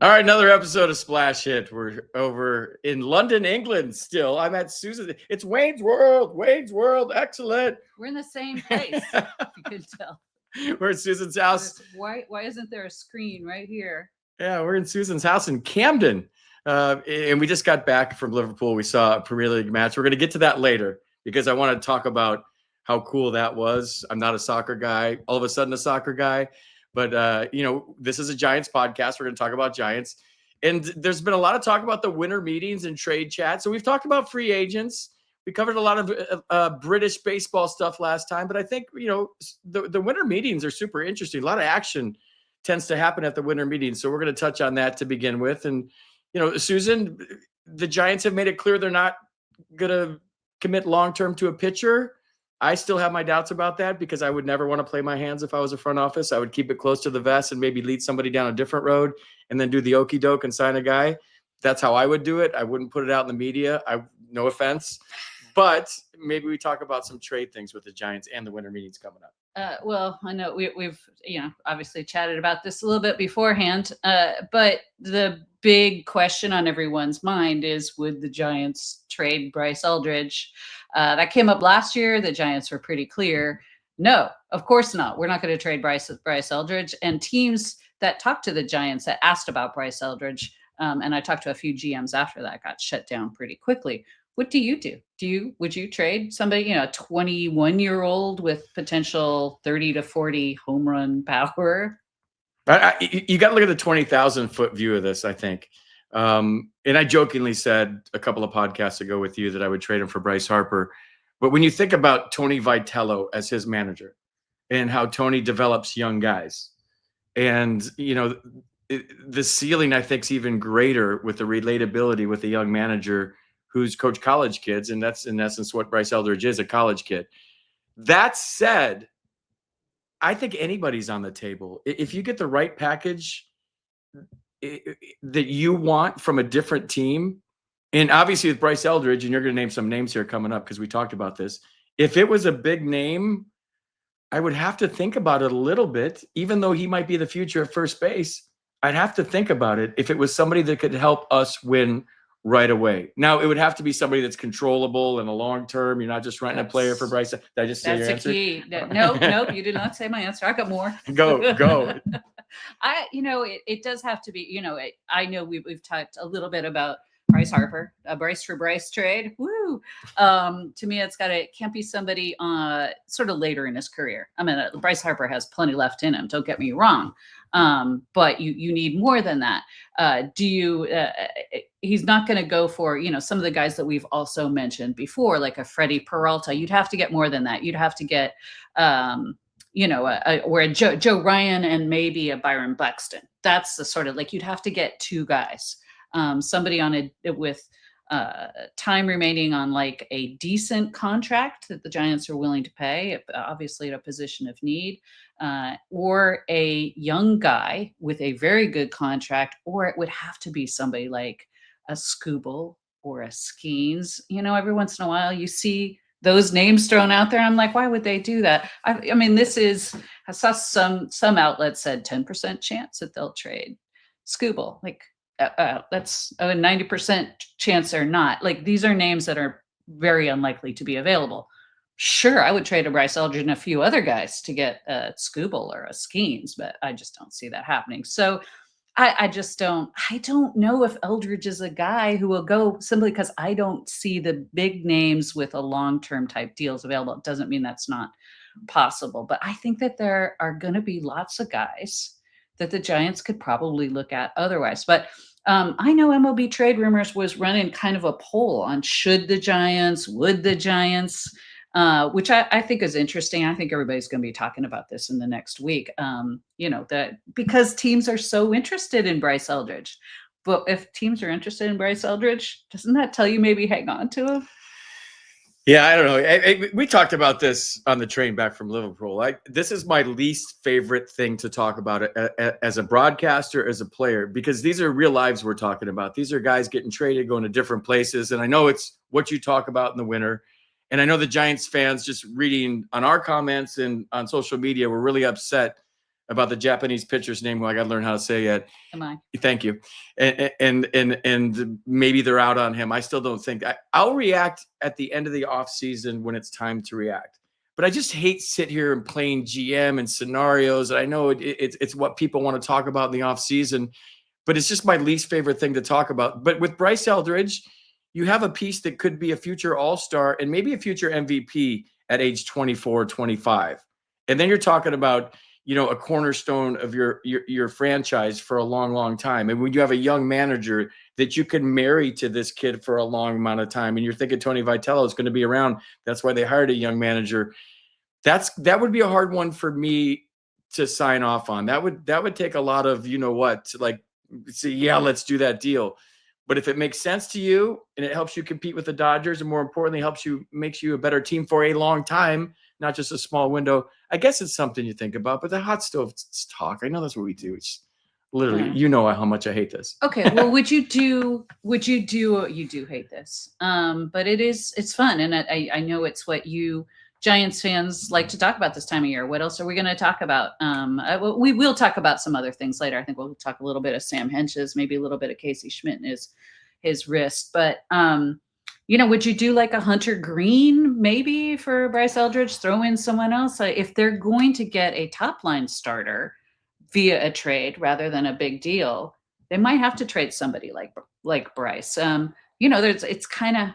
All right, another episode of Splash Hit. We're over in London, England still. I'm at Susan. It's Wayne's World. Wayne's World. Excellent. We're in the same place, if you could tell. We're at Susan's house. Why isn't there a screen right here? Yeah, we're in Susan's house in Camden. And we just got back from Liverpool. We saw a Premier League match. We're going to get to that later because I want to talk about how cool that was. I'm not a soccer guy. All of a sudden, a soccer guy. But, this is a Giants podcast. We're going to talk about Giants. And there's been a lot of talk about the winter meetings and trade chat. So we've talked about free agents. We covered a lot of British baseball stuff last time. But I think, the winter meetings are super interesting. A lot of action tends to happen at the winter meetings. So we're going to touch on that to begin with. And, Susan, the Giants have made it clear they're not going to commit long-term to a pitcher. I still have my doubts about that because I would never want to play my hands if I was a front office. I would keep it close to the vest and maybe lead somebody down a different road and then do the okey doke and sign a guy. That's how I would do it. I wouldn't put it out in the media. No offense, but maybe we talk about some trade things with the Giants and the winter meetings coming up. Well, I know we've obviously chatted about this a little bit beforehand, but the big question on everyone's mind is, would the Giants trade Bryce Eldridge? That came up last year. The Giants were pretty clear. No, of course not. We're not going to trade Bryce Eldridge. And teams that talked to the Giants that asked about Bryce Eldridge, and I talked to a few GMs after that, got shut down pretty quickly. What do you do? Would you trade somebody, a 21-year-old with potential 30 to 40 home run power? You got to look at the 20,000-foot view of this, I think. And I jokingly said a couple of podcasts ago with you that I would trade him for Bryce Harper. But when you think about Tony Vitello as his manager and how Tony develops young guys, and, the ceiling, I think, is even greater with the relatability with a young manager who's coached college kids, and that's in essence what Bryce Eldridge is, a college kid. That said, I think anybody's on the table. If you get the right package that you want from a different team, and obviously with Bryce Eldridge, and you're going to name some names here coming up because we talked about this, if it was a big name, I would have to think about it a little bit, even though he might be the future at first base. I'd have to think about it if it was somebody that could help us win right away. Now, it would have to be somebody that's controllable in the long term. You're not just renting a player for Bryce. Did I just say your answer? That's a key. Nope, you did not say my answer. I got more. Go. It does have to be, I know we've talked a little bit about Bryce Harper, a Bryce for Bryce trade. Woo. To me, it can't be somebody sort of later in his career. I mean, Bryce Harper has plenty left in him. Don't get me wrong. But you need more than that. He's not going to go for, some of the guys that we've also mentioned before, like a Freddie Peralta. You'd have to get more than that. You'd have to get, or a Joe Ryan and maybe a Byron Buxton. That's the sort of you'd have to get two guys, somebody with time remaining on a decent contract that the Giants are willing to pay, obviously at a position of need, or a young guy with a very good contract, or it would have to be somebody like a Skubal or a Skeens. Every once in a while you see those names thrown out there. I'm like, why would they do that? I mean, I saw some outlets said 10% chance that they'll trade Skubal. That's a 90% chance or not. These are names that are very unlikely to be available. Sure, I would trade a Bryce Eldridge and a few other guys to get a Skubal or a Skeens, but I just don't see that happening. So I don't know if Eldridge is a guy who will go, simply because I don't see the big names with a long-term type deals available. It doesn't mean that's not possible, but I think that there are going to be lots of guys that the Giants could probably look at otherwise. But I know MLB Trade Rumors was running kind of a poll on would the Giants, which I think is interesting. I think everybody's going to be talking about this in the next week, because teams are so interested in Bryce Eldridge. But if teams are interested in Bryce Eldridge, doesn't that tell you maybe hang on to him? Yeah, I don't know. We talked about this on the train back from Liverpool. This is my least favorite thing to talk about as a broadcaster, as a player, because these are real lives we're talking about. These are guys getting traded, going to different places. And I know it's what you talk about in the winter. And I know the Giants fans, just reading on our comments and on social media, were really upset about the Japanese pitcher's name who I got to learn how to say yet. Am I? Thank you. And maybe they're out on him. I still don't think I'll react at the end of the off season when it's time to react. But I just hate sit here and playing GM and scenarios. And I know it's what people want to talk about in the off season, but it's just my least favorite thing to talk about. But with Bryce Eldridge, you have a piece that could be a future all-star and maybe a future MVP at age 24, 25. And then you're talking about, a cornerstone of your franchise for a long, long time. And when you have a young manager that you can marry to this kid for a long amount of time, and you're thinking Tony Vitello is going to be around, that's why they hired a young manager. That would be a hard one for me to sign off on. That would take a lot of, to like say, yeah, let's do that deal. But if it makes sense to you and it helps you compete with the Dodgers, and more importantly, makes you a better team for a long time, not just a small window, I guess it's something you think about. But the hot stove talk, I know that's what we do. It's literally, how much I hate this. Okay, well, you do hate this, but it's fun, and I know it's what you Giants fans like to talk about this time of year. What else are we going to talk about? We will talk about some other things later. I think we'll talk a little bit of Sam Hentges, maybe a little bit of Casey Schmidt and his wrist. But would you do like a Hunter Green maybe for Bryce Eldridge? Throw in someone else if they're going to get a top line starter via a trade rather than a big deal. They might have to trade somebody like Bryce. It's kind of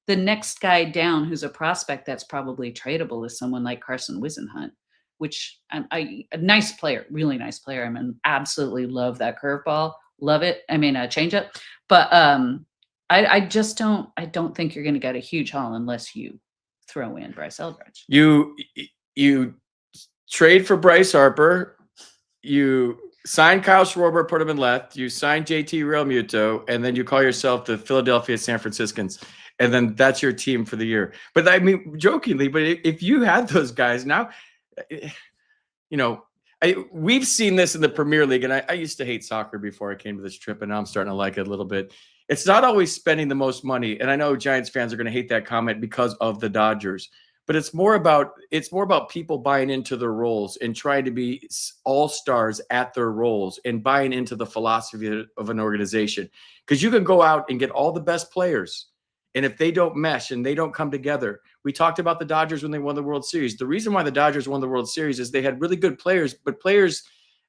the next guy down who's a prospect that's probably tradable is someone like Carson Whisenhunt, which a nice player, really nice player. I mean, absolutely love that curveball. Love it. I mean, a changeup. But I don't think you're going to get a huge haul unless you throw in Bryce Eldridge. You trade for Bryce Harper. You sign Kyle Schwarber, put him in left. You sign JT Realmuto, and then you call yourself the Philadelphia San Franciscans. And then that's your team for the year. But I mean, jokingly, but if you had those guys now, we've seen this in the Premier League, and I used to hate soccer before I came to this trip, and now I'm starting to like it a little bit. It's not always spending the most money, and I know Giants fans are going to hate that comment because of the Dodgers, but it's more about people buying into their roles and trying to be all-stars at their roles and buying into the philosophy of an organization. Because you can go out and get all the best players, and if they don't mesh and they don't come together, we talked about the Dodgers when they won the World Series. The reason why the Dodgers won the World Series is they had really good players, but players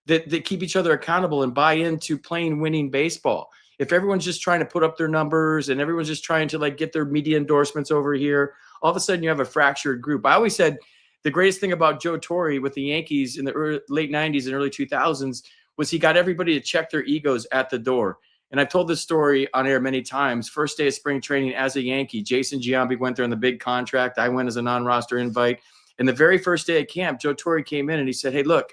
that keep each other accountable and buy into playing winning baseball. If everyone's just trying to put up their numbers and everyone's just trying to get their media endorsements over here, all of a sudden you have a fractured group. I always said the greatest thing about Joe Torre with the Yankees in the late 90s and early 2000s was he got everybody to check their egos at the door. And I've told this story on air many times. First day of spring training as a Yankee, Jason Giambi went there on the big contract. I went as a non-roster invite. And the very first day of camp, Joe Torre came in and he said, hey, look,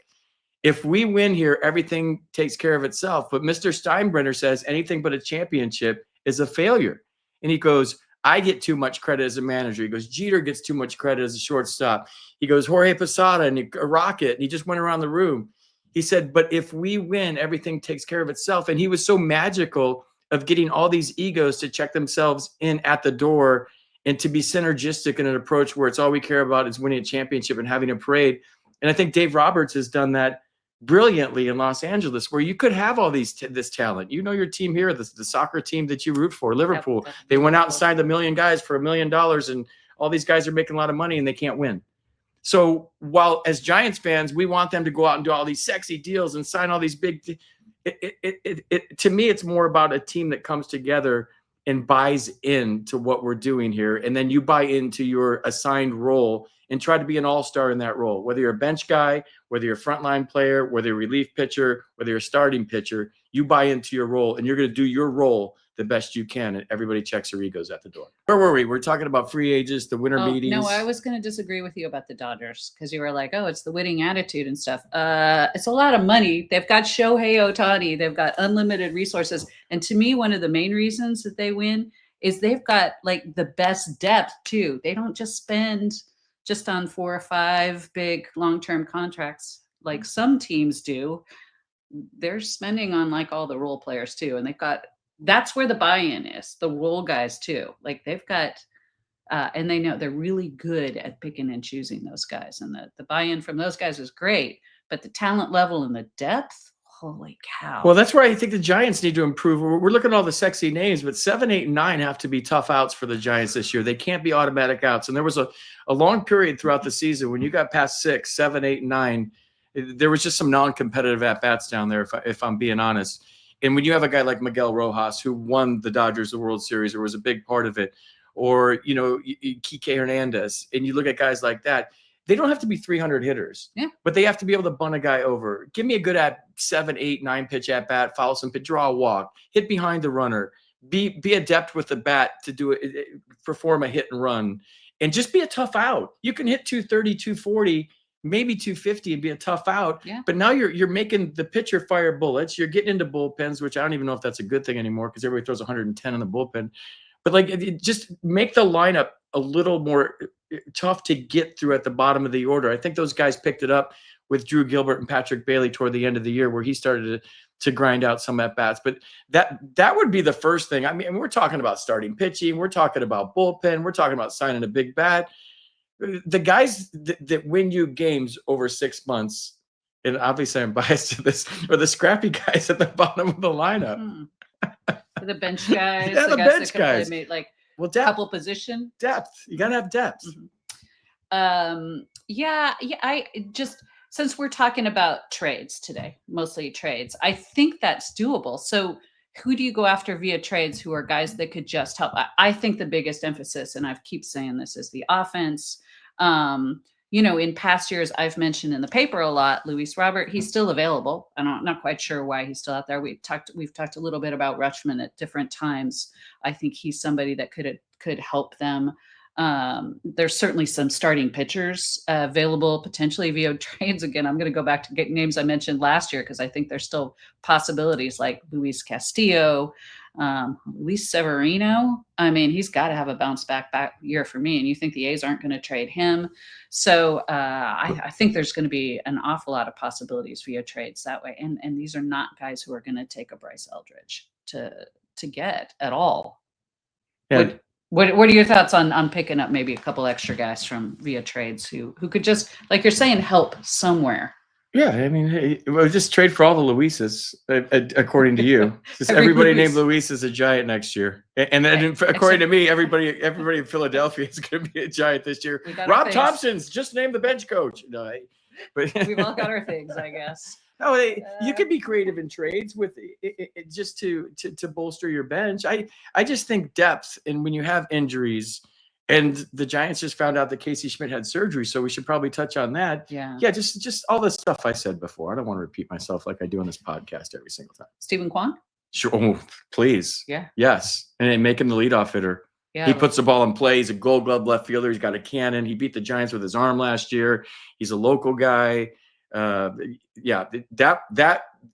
if we win here, everything takes care of itself. But Mr. Steinbrenner says anything but a championship is a failure. And he goes, I get too much credit as a manager. He goes, Jeter gets too much credit as a shortstop. He goes, Jorge Posada and a Rocket. And he just went around the room. He said, but if we win, everything takes care of itself. And he was so magical of getting all these egos to check themselves in at the door and to be synergistic in an approach where it's all we care about is winning a championship and having a parade. And I think Dave Roberts has done that brilliantly in Los Angeles, where you could have all this talent. Your team here, the soccer team that you root for, Liverpool, they went out and signed 1 million guys for $1 million, and all these guys are making a lot of money and they can't win. So while as Giants fans, we want them to go out and do all these sexy deals and sign all these big, to me, it's more about a team that comes together and buys into what we're doing here. And then you buy into your assigned role and try to be an all-star in that role, whether you're a bench guy, whether you're a frontline player, whether you're a relief pitcher, whether you're a starting pitcher, you buy into your role and you're going to do your role the best you can, and everybody checks their egos at the door. Where were we? We're talking about free agents, the winter meetings. No, I was going to disagree with you about the Dodgers because you were like, oh, it's the winning attitude and stuff. It's a lot of money. They've got Shohei Ohtani. They've got unlimited resources. And to me, one of the main reasons that they win is they've got the best depth too. They don't just spend just on 4 or 5 big long-term contracts like some teams do. They're spending on all the role players too. And that's where the buy-in is, the role guys too. They've got, and they know they're really good at picking and choosing those guys. And the buy-in from those guys is great, but the talent level and the depth, holy cow. Well, that's where I think the Giants need to improve. We're looking at all the sexy names, but 7, 8, and 9 have to be tough outs for the Giants this year. They can't be automatic outs. And there was a long period throughout the season when you got past 6, 7, 8, and 9, there was just some non-competitive at-bats down there, if I'm being honest. And when you have a guy like Miguel Rojas, who won the Dodgers the World Series or was a big part of it, or, Kike Hernandez, and you look at guys like that, they don't have to be 300 hitters, but they have to be able to bunt a guy over. Give me a good 7, 8, 9 pitch at bat, foul some pitch, draw a walk, hit behind the runner, be adept with the bat to do it, perform a hit and run, and just be a tough out. You can hit 230, 240, maybe 250 and be a tough out. Yeah. But now you're making the pitcher fire bullets. You're getting into bullpens, which I don't even know if that's a good thing anymore because everybody throws 110 in the bullpen. But just make the lineup a little more tough to get through at the bottom of the order. I think those guys picked it up with Drew Gilbert and Patrick Bailey toward the end of the year, where he started to grind out some at bats. But that would be the first thing. I mean, we're talking about starting pitching, we're talking about bullpen, we're talking about signing a big bat. The guys that win you games over 6 months, and obviously I'm biased to this, are the scrappy guys at the bottom of the lineup. The bench guys, the guys bench that guys. Made like Well, couple position depth. You gotta have depth. I just, since we're talking about trades today, mostly trades, I think that's doable. So who do you go after via trades who are guys that could just help? I think the biggest emphasis, and I keep saying this, is the offense. In past years, I've mentioned in the paper a lot, Luis Robert, he's still available. I'm not quite sure why he's still out there. We've talked a little bit about Rutschman at different times. I think he's somebody that could help them. There's certainly some starting pitchers available potentially via trades. Again, I'm going to go back to get names I mentioned last year because I think there's still possibilities like Luis Castillo, Luis Severino. I mean, he's got to have a bounce back year for me. And you think the A's aren't going to trade him. So I think there's going to be an awful lot of possibilities via trades that way. And these are not guys who are going to take a Bryce Eldridge to get at all. Yeah. What are your thoughts on picking up maybe a couple extra guys from via trades who could just, like you're saying, help somewhere? Yeah, I mean, just trade for all the Luises, according to you. Just everybody named Luis is a Giant next year, and then according to me, everybody in Philadelphia is going to be a Giant this year. Rob Thompson's just named the bench coach. No, but we've all got our things, I guess. No, you can be creative in trades with it just to bolster your bench. I just think depth, and when you have injuries, and the Giants just found out that Casey Schmidt had surgery, so we should probably touch on that. Yeah, just all the stuff I said before. I don't want to repeat myself like I do on this podcast every single time. Stephen Kwan? Sure. Oh, please. Yeah. Yes, and then make him the leadoff hitter. Yeah, he puts the ball in play. He's a Gold Glove left fielder. He's got a cannon. He beat the Giants with his arm last year. He's a local guy. That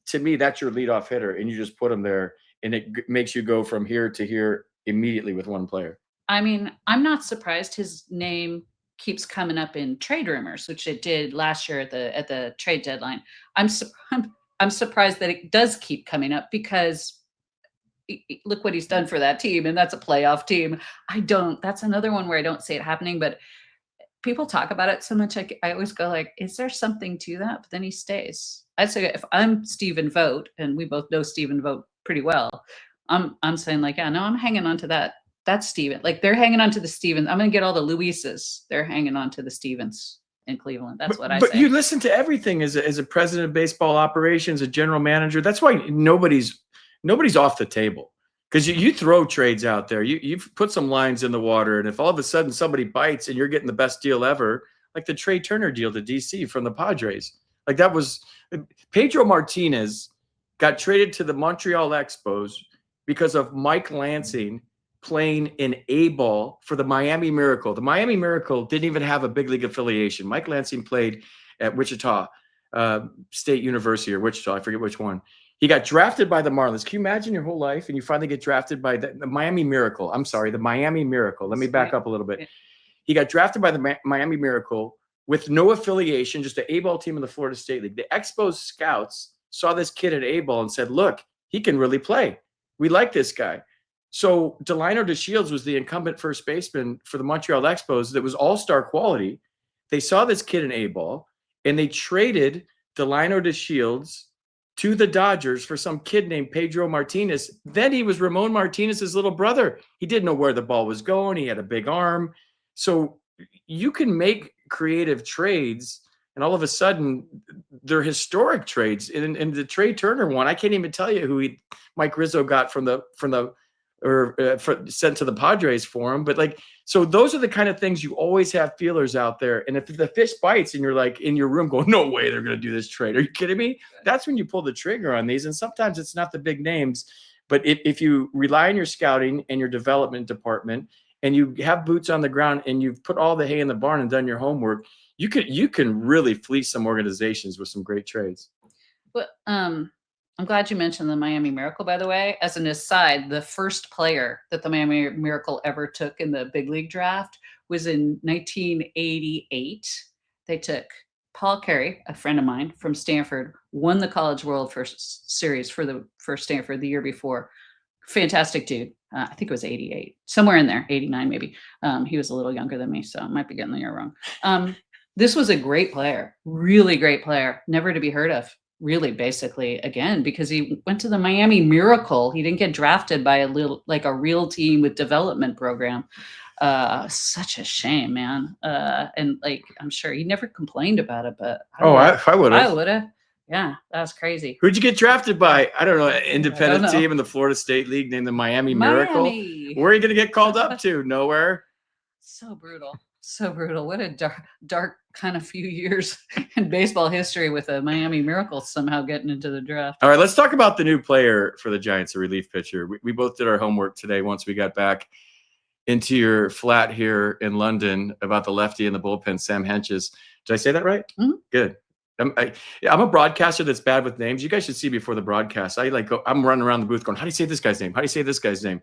to me, that's your leadoff hitter, and you just put him there, and it makes you go from here to here immediately with one player. I mean, I'm not surprised his name keeps coming up in trade rumors, which it did last year at the trade deadline. I'm surprised that it does keep coming up because look what he's done for that team, and that's a playoff team. That's another one where I don't see it happening, but people talk about it so much. I always go like, is there something to that? But then he stays. I'd say if I'm Stephen Vogt, and we both know Stephen Vogt pretty well, I'm saying like, yeah, no, I'm hanging on to that. That's Steven. Like they're hanging on to the Stevens. I'm going to get all the Luises. They're hanging on to the Stevens in Cleveland. That's what I say. But you listen to everything as a president of baseball operations, a general manager. That's why nobody's off the table. Because you throw trades out there. You've put some lines in the water. And if all of a sudden somebody bites and you're getting the best deal ever, like the Trey Turner deal to DC from the Padres. Like that was Pedro Martinez got traded to the Montreal Expos because of Mike Lansing playing in A-ball for the Miami Miracle. The Miami Miracle didn't even have a big league affiliation. Mike Lansing played at Wichita State University or Wichita. I forget which one. He got drafted by the Marlins. Can you imagine your whole life and you finally get drafted by the Miami Miracle? I'm sorry, the Miami Miracle. Let me back up a little bit. He got drafted by the Miami Miracle with no affiliation, just an A-ball team in the Florida State League. The Expos scouts saw this kid at A-ball and said, look, he can really play. We like this guy. So Delino DeShields was the incumbent first baseman for the Montreal Expos that was all-star quality. They saw this kid in A-ball, and they traded Delino to Shields to the Dodgers for some kid named Pedro Martinez. Then he was Ramon Martinez's little brother. He didn't know where the ball was going. He had a big arm. So you can make creative trades, and all of a sudden they're historic trades. And the Trey Turner one, I can't even tell you who Mike Rizzo got sent to the Padres for him. But like, so those are the kind of things you always have feelers out there. And if the fish bites and you're like in your room going, no way they're going to do this trade. Are you kidding me? That's when you pull the trigger on these. And sometimes it's not the big names, but if you rely on your scouting and your development department, and you have boots on the ground and you've put all the hay in the barn and done your homework, you can really fleece some organizations with some great trades. Well, I'm glad you mentioned the Miami Miracle, by the way. As an aside, the first player that the Miami Miracle ever took in the big league draft was in 1988. They took Paul Carey, a friend of mine from Stanford, won the College World Series for Stanford the year before. Fantastic dude. I think it was 88, somewhere in there, 89 maybe. He was a little younger than me, so I might be getting the year wrong. This was a great player, really great player, never to be heard of, really, basically, again, because he went to the Miami Miracle. He didn't get drafted by a real team with development program. Such a shame, man. And like, I'm sure he never complained about it, but I would have. I would have. Yeah, that was crazy. Who'd you get drafted by? I don't know. An independent team in the Florida State League named the Miami Miracle. Where are you going to get called up to? Nowhere. So brutal. So brutal. What a dark kind of few years in baseball history with a Miami Miracle somehow getting into the draft. All right, let's talk about the new player for the Giants, a relief pitcher. We both did our homework today once we got back into your flat here in London about the lefty in the bullpen, Sam Hentges. Did I say that right? Mm-hmm. Good. I'm a broadcaster that's bad with names. You guys should see before the broadcast. I'm running around the booth going, how do you say this guy's name? How do you say this guy's name?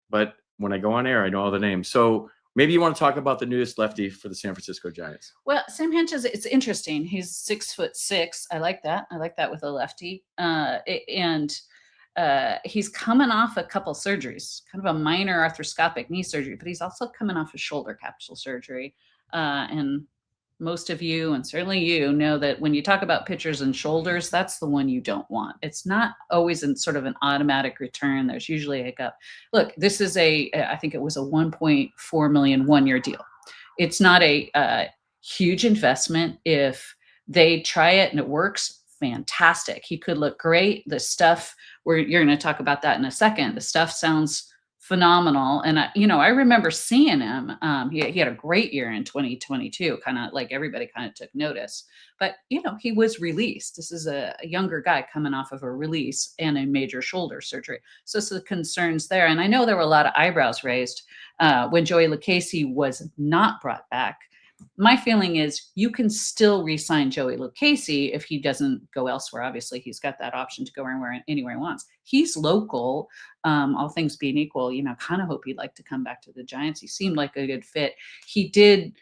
But when I go on air, I know all the names. So maybe you want to talk about the newest lefty for the San Francisco Giants. Well, Sam Hentges, it's interesting. He's 6'6". I like that. I like that with a lefty. He's coming off a couple surgeries, kind of a minor arthroscopic knee surgery, but he's also coming off a shoulder capsule surgery. And most of you, and certainly you, know that when you talk about pitchers and shoulders, that's the one you don't want. It's not always in sort of an automatic return. There's usually a hiccup. Look, this is I think it was a $1.4 million one-year deal. It's not a huge investment. If they try it and it works, fantastic. He could look great. The stuff, you're going to talk about that in a second. The stuff sounds phenomenal. And I remember seeing him. He had a great year in 2022, kind of like everybody kind of took notice. But he was released. This is a younger guy coming off of a release and a major shoulder surgery. So the concerns there. And I know there were a lot of eyebrows raised when Joey Lucchesi was not brought back. My feeling is you can still re-sign Joey Lucchesi if he doesn't go elsewhere. Obviously, he's got that option to go anywhere he wants. He's local, all things being equal. Kind of hope he'd like to come back to the Giants. He seemed like a good fit. He did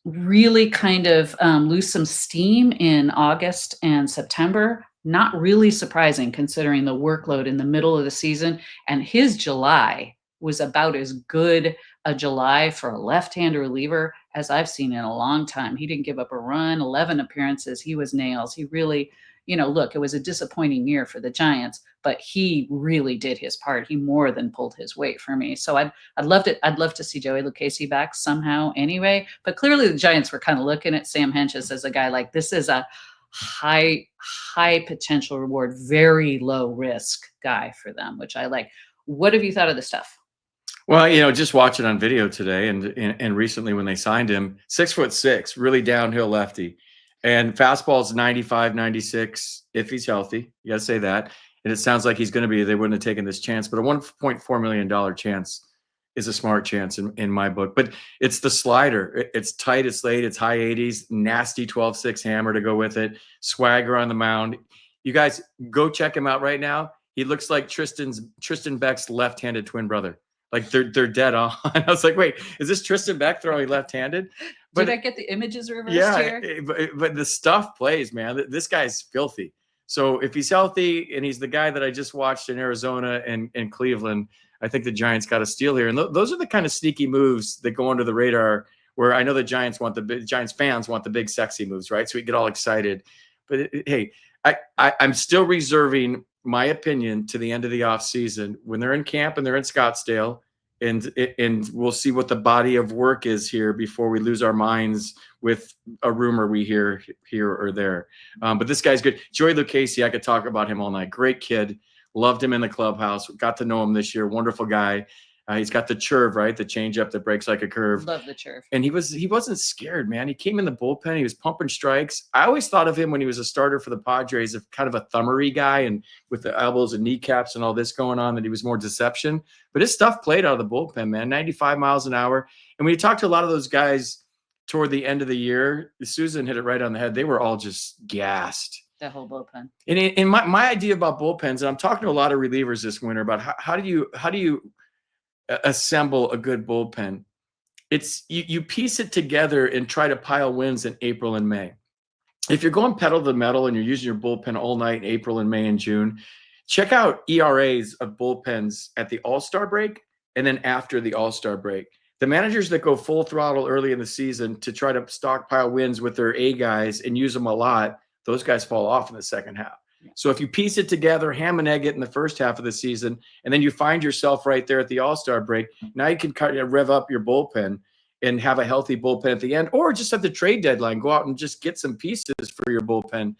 really kind of lose some steam in August and September. Not really surprising considering the workload in the middle of the season. And his July was about as good a July for a left-handed reliever as I've seen in a long time. He didn't give up a run, 11 appearances. He was nails. He really, look, it was a disappointing year for the Giants, but he really did his part. He more than pulled his weight for me. So I'd love to see Joey Lucchesi back somehow anyway. But clearly the Giants were kind of looking at Sam Hentges as a guy like, this is a high potential reward, very low risk guy for them, which I like. What have you thought of the stuff? Well, just watching on video today and recently when they signed him, 6'6", really downhill lefty, and fastball's 95, 96 if he's healthy. You got to say that. And it sounds like he's going to be. They wouldn't have taken this chance, but a $1.4 million chance is a smart chance in my book. But it's the slider. It's tight. It's late. It's high 80s. Nasty 12-6 hammer to go with it. Swagger on the mound. You guys go check him out right now. He looks like Tristan Beck's left-handed twin brother. Like they're dead on. I was like, wait, is this Tristan Beck throwing left-handed? But did I get the images reversed here? Yeah, but the stuff plays, man. This guy's filthy. So if he's healthy and he's the guy that I just watched in Arizona and Cleveland, I think the Giants got a steal here. And those are the kind of sneaky moves that go under the radar where I know the Giants fans want the big sexy moves, right? So we get all excited. But hey, I'm still reserving my opinion to the end of the off season when they're in camp and they're in Scottsdale, and we'll see what the body of work is here before we lose our minds with a rumor we hear here or there. But this guy's good. Joey Lucchesi, I could talk about him all night. Great kid. Loved him in the clubhouse. Got to know him this year. Wonderful guy. He's got the curve, right? The changeup that breaks like a curve. Love the curve. And he wasn't scared, man. He came in the bullpen. He was pumping strikes. I always thought of him when he was a starter for the Padres as kind of a thummery guy, and with the elbows and kneecaps and all this going on, that he was more deception. But his stuff played out of the bullpen, man. 95 miles an hour. And when you talk to a lot of those guys toward the end of the year, Susan hit it right on the head. They were all just gassed. The whole bullpen. And my idea about bullpens, and I'm talking to a lot of relievers this winter about how do you assemble a good bullpen. It's you piece it together and try to pile wins in April and May. If you're going pedal to the metal and you're using your bullpen all night in April and May and June, check out ERAs of bullpens at the All-Star break and then after the All-Star break. The managers that go full throttle early in the season to try to stockpile wins with their A guys and use them a lot, those guys fall off in the second half. So if you piece it together, ham and egg it in the first half of the season, and then you find yourself right there at the All-Star break, now you can kind of rev up your bullpen and have a healthy bullpen at the end, or just at the trade deadline, go out and just get some pieces for your bullpen.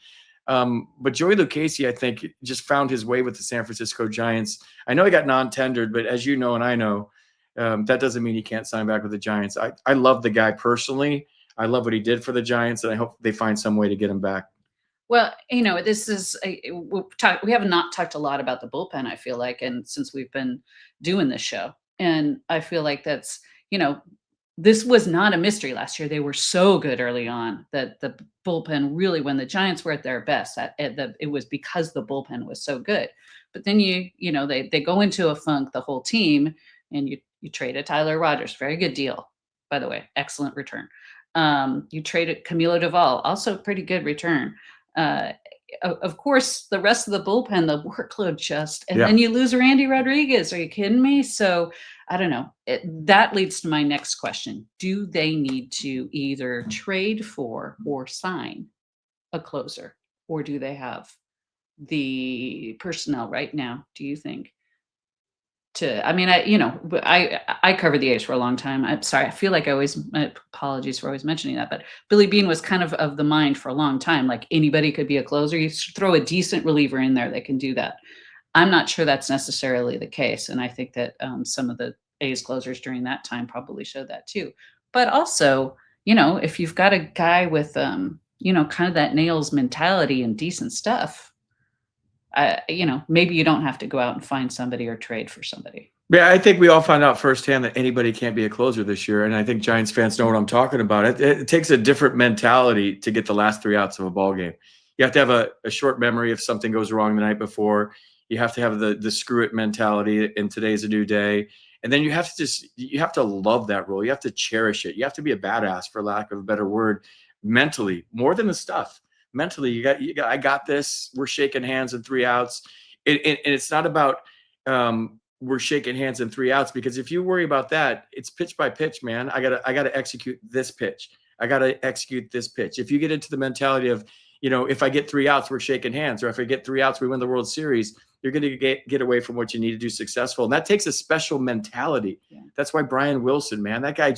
But Joey Lucchesi, I think, just found his way with the San Francisco Giants. I know he got non-tendered, but as you know and I know, that doesn't mean he can't sign back with the Giants. I love the guy personally. I love what he did for the Giants, and I hope they find some way to get him back. Well, this is we have not talked a lot about the bullpen, I feel like, and since we've been doing this show, and I feel like that's, this was not a mystery last year. They were so good early on that the bullpen really, when the Giants were at their best, it was because the bullpen was so good. But then they go into a funk, the whole team, and you traded Tyler Rogers, very good deal, by the way, excellent return. You traded Camilo Doval, also pretty good return. Of course, the rest of the bullpen, the workload then you lose Randy Rodriguez. Are you kidding me? So I don't know. That leads to my next question. Do they need to either trade for or sign a closer, or do they have the personnel right now, do you think? I covered the A's for a long time. I'm sorry. I feel like apologies for always mentioning that, but Billy Beane was kind of the mind for a long time. Like anybody could be a closer. You throw a decent reliever in there that can do that. I'm not sure that's necessarily the case. And I think that some of the A's closers during that time probably showed that too. But also, if you've got a guy with, kind of that nails mentality and decent stuff, maybe you don't have to go out and find somebody or trade for somebody. Yeah, I think we all found out firsthand that anybody can't be a closer this year. And I think Giants fans know what I'm talking about. It takes a different mentality to get the last 3 outs of a ball game. You have to have a short memory if something goes wrong the night before. You have to have the screw it mentality, and today's a new day. And then you have to love that role. You have to cherish it. You have to be a badass, for lack of a better word, mentally, more than the stuff. Mentally, I got this. We're shaking hands in 3 outs. And it's not about we're shaking hands in 3 outs, because if you worry about that, it's pitch by pitch, man. I gotta execute this pitch. I gotta execute this pitch. If you get into the mentality of, if I get 3 outs, we're shaking hands, or if I get 3 outs, we win the World Series, you're going to get away from what you need to do successful. And that takes a special mentality. Yeah. That's why Brian Wilson, man, that guy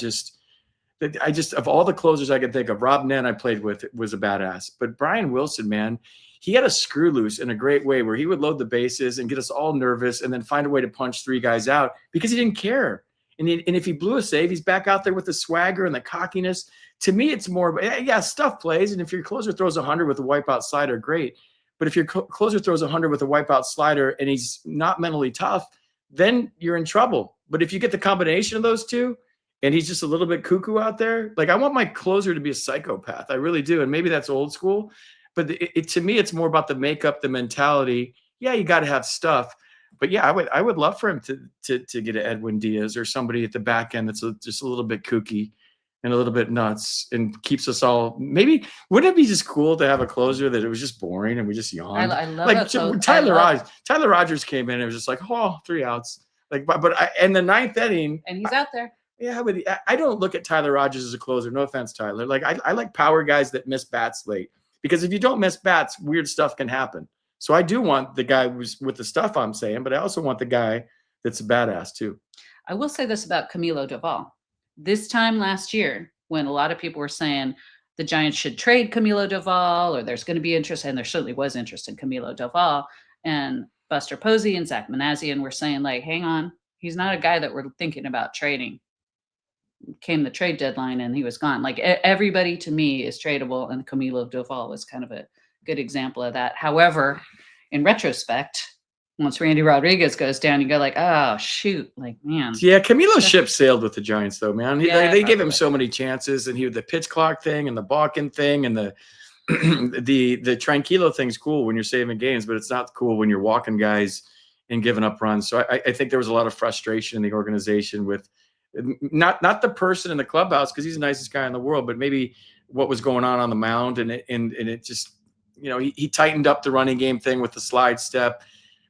of all the closers I can think of, Rob Nen I played with was a badass. But Brian Wilson, man, he had a screw loose in a great way where he would load the bases and get us all nervous and then find a way to punch 3 guys out because he didn't care. And if he blew a save, he's back out there with the swagger and the cockiness. To me, it's more, stuff plays. And if your closer throws 100 with a wipeout slider, great. But if your closer throws 100 with a wipeout slider and he's not mentally tough, then you're in trouble. But if you get the combination of those two, and he's just a little bit cuckoo out there, like I want my closer to be a psychopath. I really do. And maybe that's old school. But to me, it's more about the makeup, the mentality. Yeah, you got to have stuff. But yeah, I would love for him to get an Edwin Diaz or somebody at the back end that's just a little bit kooky and a little bit nuts and keeps us all. Maybe wouldn't it be just cool to have a closer that it was just boring and we just yawned? I love like that. Tyler Rogers came in and it was just like, 3 outs. Like, but in the 9th inning, and he's out there. Yeah, but I don't look at Tyler Rogers as a closer. No offense, Tyler. Like I like power guys that miss bats late. because if you don't miss bats, weird stuff can happen. So I do want the guy who's with the stuff I'm saying, but I also want the guy that's a badass too. I will say this about Camilo Doval. This time last year, when a lot of people were saying the Giants should trade Camilo Doval, or there's going to be interest, and there certainly was interest in Camilo Doval, and Buster Posey and Zach Manassian were saying, like, hang on, he's not a guy that we're thinking about trading. Came the trade deadline and he was gone. Like, everybody to me is tradable, and Camilo Doval was kind of a good example of that. However, in retrospect, once Randy Rodriguez goes down, you go like, oh shoot, like, man. Yeah, Camilo's ship sailed with the Giants though, man. They gave him probably. so many chances, and he the pitch clock thing and the balking thing and the the tranquilo thing's cool when you're saving games, but it's not cool when you're walking guys and giving up runs. So I think there was a lot of frustration in the organization with not the person in the clubhouse, because he's the nicest guy in the world, but maybe what was going on the mound, and it just, you know, he tightened up the running game thing with the slide step,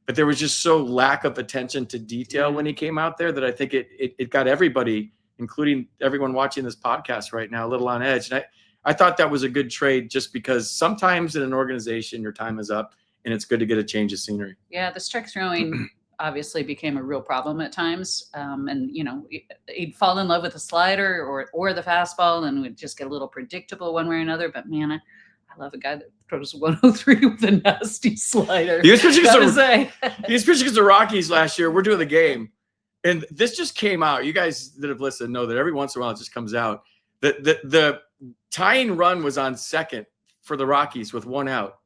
but there was just so lack of attention to detail when he came out there that I think it got everybody, including everyone watching this podcast right now, a little on edge. And I thought that was a good trade, just because sometimes in an organization your time is up and it's good to get a change of scenery. Yeah, the strike throwing obviously became a real problem at times. And, you know, he'd fall in love with the slider or the fastball, and would just get a little predictable one way or another. But man, I love a guy that throws 103 with a nasty slider. He was pitching against the Rockies last year. We're doing the game, and this just came out. You guys that have listened know that every once in a while it just comes out. The tying run was on second for the Rockies with one out,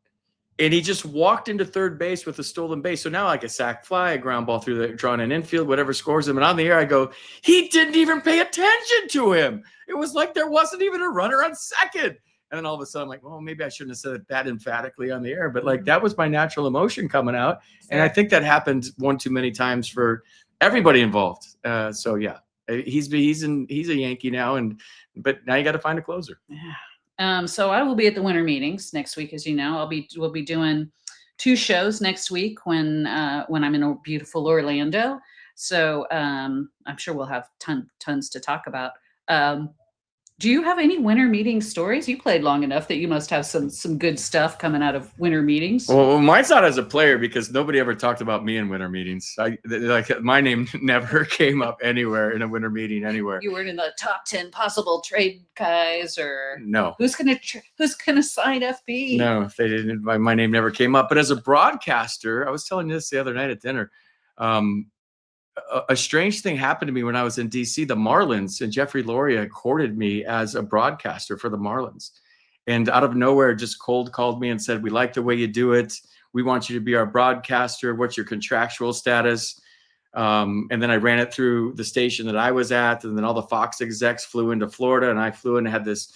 and he just walked into third base with a stolen base. So now, like a sac fly, a ground ball through the drawn in infield, whatever scores him. And on the air, I go, he didn't even pay attention to him. It was like there wasn't even a runner on second. And then all of a sudden, I'm like, well, maybe I shouldn't have said it that emphatically on the air. But like, that was my natural emotion coming out. And I think that happened one too many times for everybody involved. So yeah, he's a Yankee now, but now you got to find a closer. Yeah. So I will be at the winter meetings next week, as you know. We'll be doing 2 shows next week when I'm in beautiful Orlando. So I'm sure we'll have tons to talk about. Do you have any winter meeting stories? You played long enough that you must have some good stuff coming out of winter meetings. Well, mine's not as a player, because nobody ever talked about me in winter meetings. My name never came up anywhere in a winter meeting anywhere. You weren't in the top 10 possible trade guys, or no. Who's gonna sign FB? No, they didn't. My name never came up. But as a broadcaster, I was telling you this the other night at dinner. A strange thing happened to me when I was in DC. The Marlins and Jeffrey Loria courted me as a broadcaster for the Marlins, and out of nowhere just cold called me and said, we like the way you do it. We want you to be our broadcaster. What's your contractual status? And then I ran it through the station that I was at, and then all the Fox execs flew into Florida, and I flew in and had this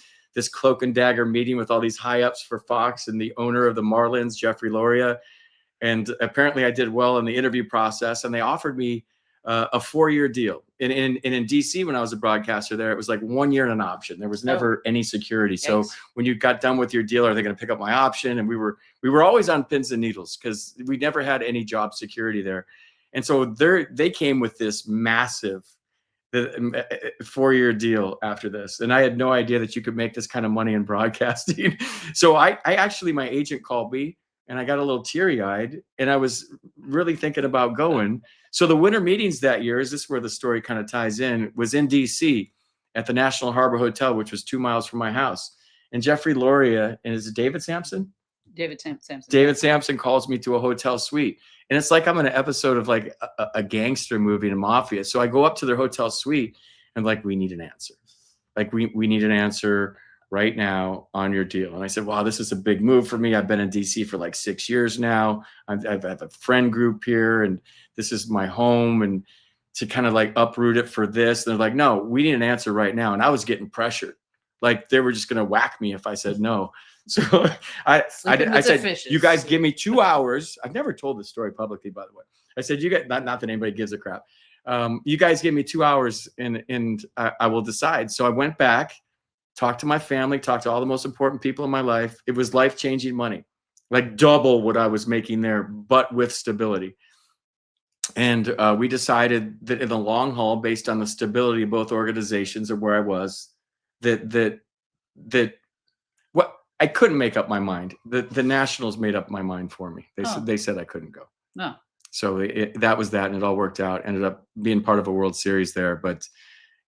cloak and dagger meeting with all these high ups for Fox and the owner of the Marlins, Jeffrey Loria. And apparently I did well in the interview process, and they offered me a 4-year deal. And in DC, when I was a broadcaster there, it was like 1 year and an option. There was never any security. Yikes. So when you got done with your deal, are they going to pick up my option? And we were always on pins and needles, because we never had any job security there. And so they came with this massive 4-year deal after this. And I had no idea that you could make this kind of money in broadcasting. So I actually, my agent called me, and I got a little teary-eyed, and I was really thinking about going. So the winter meetings that year, is this where the story kind of ties in, was in DC at the National Harbor Hotel, which was 2 miles from my house. And Jeffrey Loria, and is it David Sampson? David Sampson. David Sampson calls me to a hotel suite. And it's like I'm in an episode of like a gangster movie in a mafia. So I go up to their hotel suite and like, we need an answer. Like we need an answer right now on your deal. And I said, wow, this is a big move for me. I've been in DC for like 6 years now. I have a friend group here, and this is my home, and to kind of like uproot it for this. And they're like, no, we need an answer right now. And I was getting pressured. Like they were just going to whack me if I said no. So I said, you guys give me 2 hours. I've never told this story publicly, by the way. I said, you guys, not that anybody gives a crap. You guys give me 2 hours and I will decide. So I went back, talked to my family, talked to all the most important people in my life. It was life-changing money, like double what I was making there, but with stability. And we decided that in the long haul, based on the stability of both organizations and where I was, that what I couldn't make up my mind. The Nationals made up my mind for me. They said I couldn't go. No. So that was that, and it all worked out. Ended up being part of a World Series there, but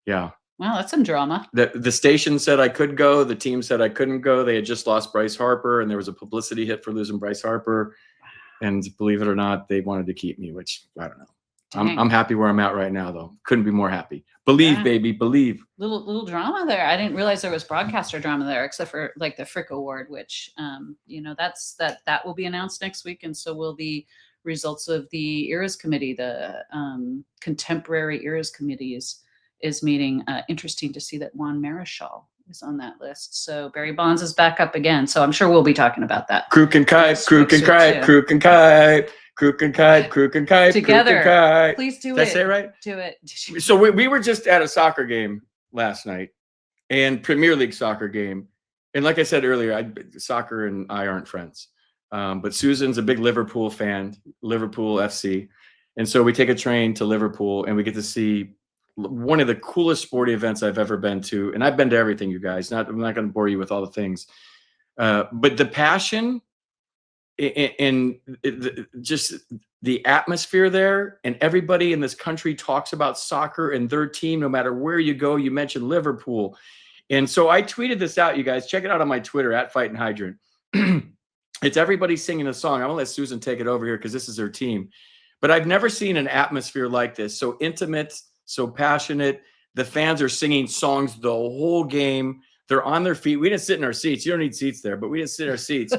yeah. Well, that's some drama. The station said I could go. The team said I couldn't go. They had just lost Bryce Harper, and there was a publicity hit for losing Bryce Harper. And believe it or not, they wanted to keep me, which I don't know. I'm happy where I'm at right now, though. Couldn't be more happy. Believe, baby, believe. Little drama there. I didn't realize there was broadcaster drama there, except for like the Frick Award, which that will be announced next week, and so will the results of the Eras Committee. The Contemporary Eras Committee is meeting. Interesting to see that Juan Marichal is on that list. So Barry Bonds is back up again. So I'm sure we'll be talking about that. Crook and kite, crook and kite, crook and kite. Crook and kite, crook and kite, together. Crook and kite. Please do it. Did I say it right? Do it. So we were just at a soccer game last night, and Premier League soccer game. And like I said earlier, soccer and I aren't friends. But Susan's a big Liverpool fan, Liverpool FC. And so we take a train to Liverpool, and we get to see one of the coolest sporting events I've ever been to. And I've been to everything, you guys. I'm not going to bore you with all the things. But the passion and just the atmosphere there, and everybody in this country talks about soccer and their team no matter where you go. You mentioned Liverpool. And so I tweeted this out, you guys. Check it out on my Twitter, @FightinHydrant. It's everybody singing a song. I'm going to let Susan take it over here because this is her team. But I've never seen an atmosphere like this. So intimate, so passionate. The fans are singing songs the whole game. They're on their feet. We didn't sit in our seats. You don't need seats there, but we didn't sit in our seats.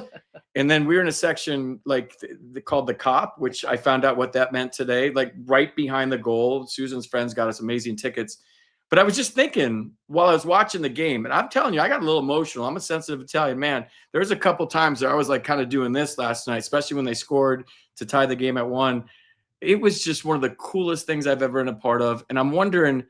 And then we were in a section like called the Cop, which I found out what that meant today, like right behind the goal. Susan's friends got us amazing tickets. But I was just thinking while I was watching the game, and I'm telling you, I got a little emotional. I'm a sensitive Italian man. There was a couple times that I was like kind of doing this last night, especially when they scored to tie the game at 1. It was just one of the coolest things I've ever been a part of. And I'm wondering,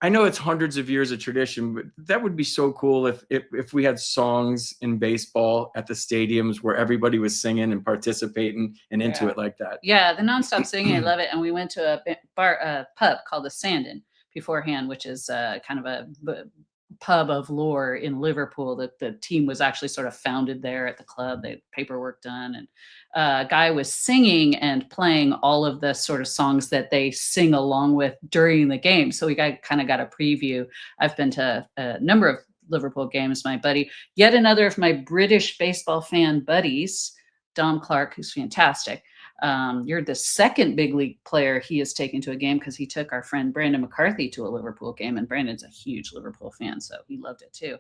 I know it's hundreds of years of tradition, but that would be so cool if we had songs in baseball at the stadiums where everybody was singing and participating and into it like that. Yeah, the nonstop singing, I love it. And we went to a pub called the Sandon beforehand, which is kind of a pub of lore in Liverpool. That the team was actually sort of founded there at the club. They had paperwork done, and a guy was singing and playing all of the sort of songs that they sing along with during the game. So we kind of got a preview. I've been to a number of Liverpool games. My buddy, yet another of my British baseball fan buddies, Dom Clark, who's fantastic. You're the second big league player he has taken to a game, because he took our friend Brandon McCarthy to a Liverpool game, and Brandon's a huge Liverpool fan, so he loved it too.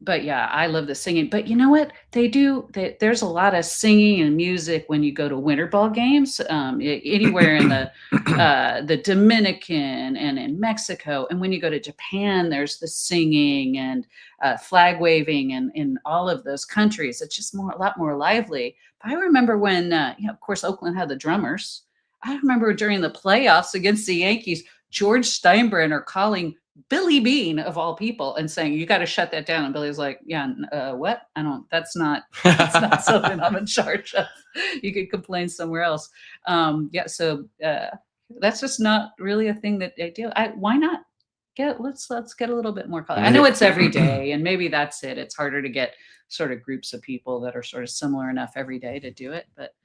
But yeah, I love the singing. But you know what they do? There's a lot of singing and music when you go to winter ball games, anywhere in the Dominican and in Mexico. And when you go to Japan, there's the singing and flag waving, and in all of those countries, it's just a lot more lively. But I remember when, of course, Oakland had the drummers. I remember during the playoffs against the Yankees, George Steinbrenner calling Billy Bean, of all people, and saying, "You got to shut that down." And Billy's like, "Yeah, what? That's not something I'm in charge of. You could complain somewhere else." So that's just not really a thing that they do. Why not let's get a little bit more color. I know it's every day, and maybe that's it. It's harder to get sort of groups of people that are sort of similar enough every day to do it, but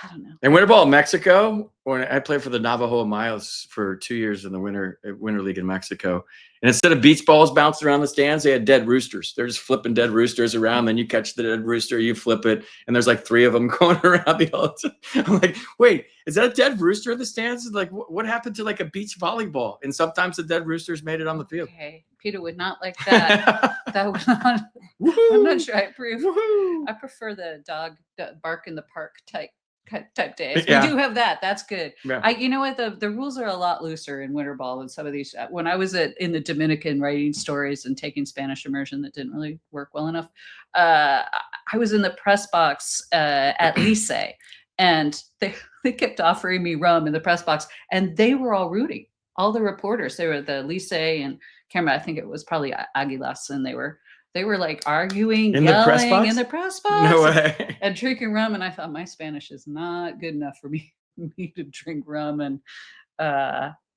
I don't know. And winter ball in Mexico, when I played for the Navajo Mayos for 2 years in the winter league in Mexico, and instead of beach balls bouncing around the stands, they had dead roosters. They're just flipping dead roosters around. Then you catch the dead rooster, you flip it, and there's like 3 of them going around the whole time. I'm like, wait, is that a dead rooster in the stands? Like, what happened to like a beach volleyball? And sometimes the dead roosters made it on the field. Okay, Peter would not like that. That would not. I'm not sure I approve. Woo-hoo. I prefer the dog bark in the park type days. Yeah. We do have that. That's good. Yeah. You know what? The rules are a lot looser in winter ball than some of these. When I was in the Dominican writing stories and taking Spanish immersion that didn't really work well enough, I was in the press box at Licey, and they kept offering me rum in the press box, and they were all rooting. All the reporters, they were at the Licey and camera. I think it was probably Aguilas, and they were like arguing, yelling in the press box. No way. And drinking rum. And I thought, my Spanish is not good enough for me to drink rum. And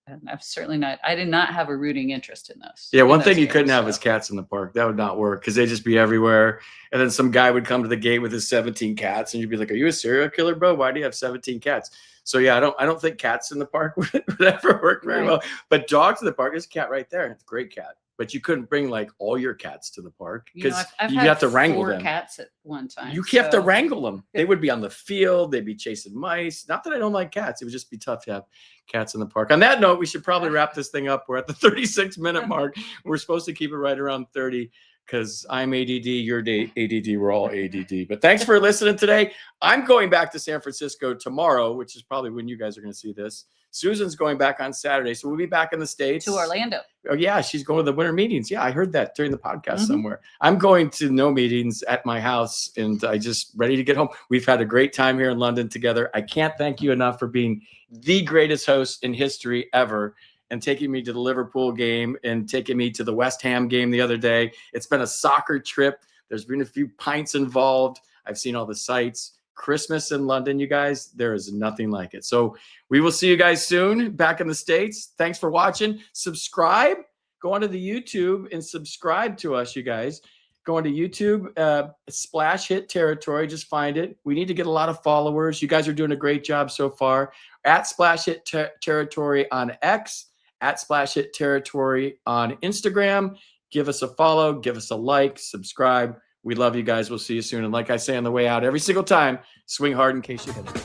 And I'm certainly not. I did not have a rooting interest in those. Yeah, one in thing those you couldn't games, have so. was cats in the park. That would not work because they'd just be everywhere. And then some guy would come to the gate with his 17 cats, and you'd be like, "Are you a serial killer, bro? Why do you have 17 cats?" So yeah, I don't think cats in the park would ever work very Right. well. But dogs in the park, there's a cat right there. It's a great cat. But you couldn't bring like all your cats to the park You know, because I've you had have to wrangle 4 them. cats at one time. You have to so- wrangle them. They would be on the field. They'd be chasing mice. Not that I don't like cats. It would just be tough to have cats in the park. On that note, we should probably wrap this thing up. We're at the 36-minute mark. We're supposed to keep it right around 30 because I'm ADD, you're ADD, we're all ADD. But thanks for listening today. I'm going back to San Francisco tomorrow, which is probably when you guys are going to see this. Susan's going back on Saturday, so we'll be back in the States. To Orlando. Oh, yeah, she's going to the winter meetings. Yeah, I heard that during the podcast somewhere. I'm going to no meetings at my house, and I just ready to get home. We've had a great time here in London together. I can't thank you enough for being the greatest host in history ever and taking me to the Liverpool game and taking me to the West Ham game the other day. It's been a soccer trip. There's been a few pints involved. I've seen all the sights. Christmas in London, you guys, there is nothing like it. So we will see you guys soon back in the States. Thanks for watching. Subscribe. Go onto the YouTube and subscribe to us, you guys. Go onto YouTube, Splash Hit Territory. Just find it. We need to get a lot of followers. You guys are doing a great job so far. At Splash Hit Territory on X, at Splash Hit Territory on Instagram. Give us a follow. Give us a like. Subscribe. We love you guys. We'll see you soon. And like I say on the way out every single time, swing hard in case you hit it.